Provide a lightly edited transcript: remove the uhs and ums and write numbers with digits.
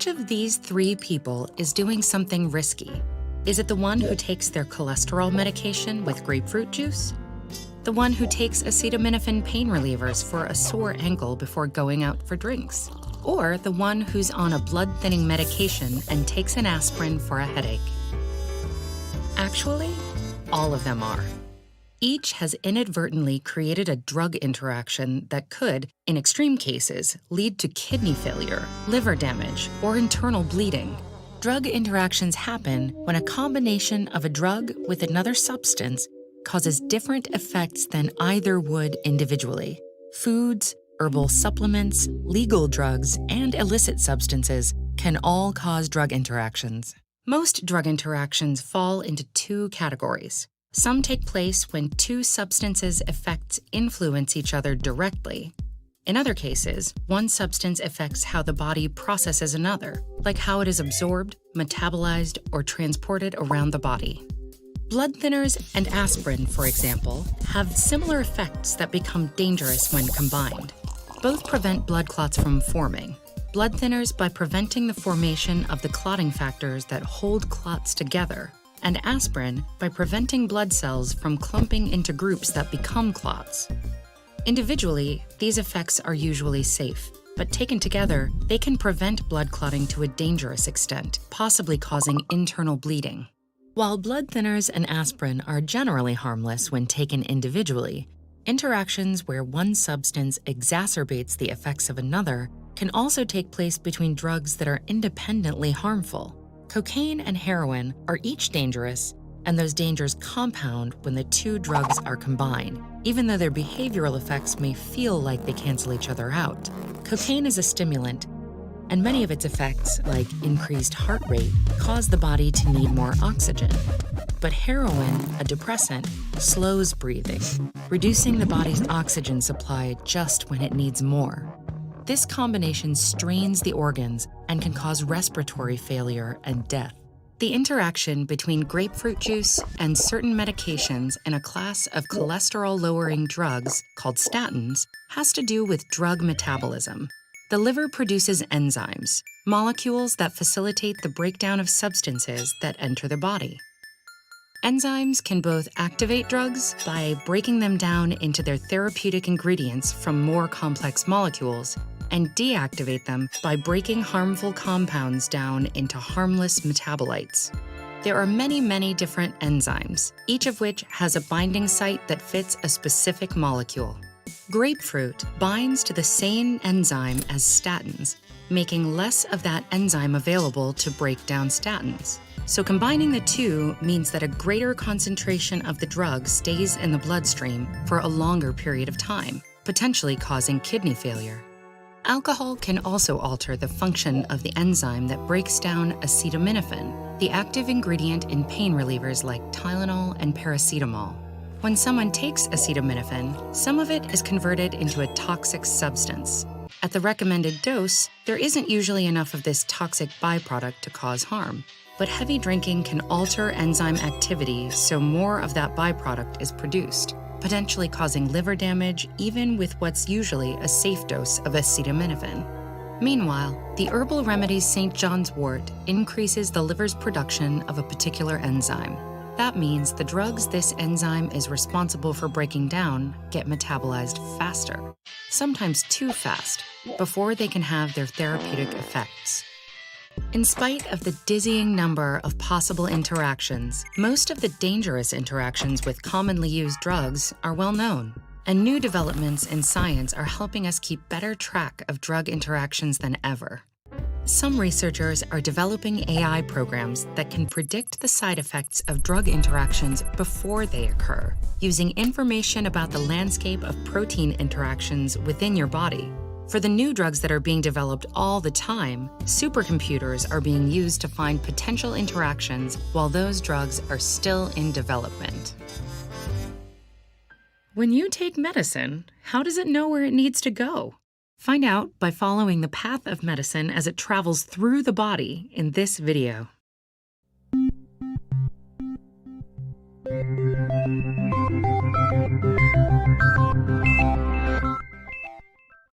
Which of these three people is doing something risky? Is it the one who takes their cholesterol medication with grapefruit juice? The one who takes acetaminophen pain relievers for a sore ankle before going out for drinks? Or the one who's on a blood-thinning medication and takes an aspirin for a headache? Actually, all of them are. Each has inadvertently created a drug interaction that could, in extreme cases, lead to kidney failure, liver damage, or internal bleeding. Drug interactions happen when a combination of a drug with another substance causes different effects than either would individually. Foods, herbal supplements, legal drugs, and illicit substances can all cause drug interactions. Most drug interactions fall into two categories. Some take place when two substances' effects influence each other directly. In other cases, one substance affects how the body processes another, like how it is absorbed, metabolized, or transported around the body. Blood thinners and aspirin, for example, have similar effects that become dangerous when combined. Both prevent blood clots from forming. Blood thinners by preventing the formation of the clotting factors that hold clots together, and aspirin by preventing blood cells from clumping into groups that become clots. Individually, these effects are usually safe, but taken together, they can prevent blood clotting to a dangerous extent, possibly causing internal bleeding. While blood thinners and aspirin are generally harmless when taken individually, interactions where one substance exacerbates the effects of another can also take place between drugs that are independently harmful. Cocaine and heroin are each dangerous, and those dangers compound when the two drugs are combined, even though their behavioral effects may feel like they cancel each other out. Cocaine is a stimulant, and many of its effects, like increased heart rate, cause the body to need more oxygen. But heroin, a depressant, slows breathing, reducing the body's oxygen supply just when it needs more. This combination strains the organs and can cause respiratory failure and death. The interaction between grapefruit juice and certain medications in a class of cholesterol-lowering drugs called statins has to do with drug metabolism. The liver produces enzymes, molecules that facilitate the breakdown of substances that enter the body. Enzymes can both activate drugs by breaking them down into their therapeutic ingredients from more complex molecules, and deactivate them by breaking harmful compounds down into harmless metabolites. There are many different enzymes, each of which has a binding site that fits a specific molecule. Grapefruit binds to the same enzyme as statins, making less of that enzyme available to break down statins. So combining the two means that a greater concentration of the drug stays in the bloodstream for a longer period of time, potentially causing kidney failure. Alcohol can also alter the function of the enzyme that breaks down acetaminophen, the active ingredient in pain relievers like Tylenol and paracetamol. When someone takes acetaminophen, some of it is converted into a toxic substance. At the recommended dose, there isn't usually enough of this toxic byproduct to cause harm. But heavy drinking can alter enzyme activity so more of that byproduct is produced, potentially causing liver damage even with what's usually a safe dose of acetaminophen. Meanwhile, the herbal remedy St. John's wort increases the liver's production of a particular enzyme. That means the drugs this enzyme is responsible for breaking down get metabolized faster, sometimes too fast, before they can have their therapeutic effects. In spite of the dizzying number of possible interactions, most of the dangerous interactions with commonly used drugs are well known, and new developments in science are helping us keep better track of drug interactions than ever. Some researchers are developing AI programs that can predict the side effects of drug interactions before they occur, using information about the landscape of protein interactions within your body. For the new drugs that are being developed all the time, supercomputers are being used to find potential interactions while those drugs are still in development. When you take medicine, how does it know where it needs to go? Find out by following the path of medicine as it travels through the body in this video.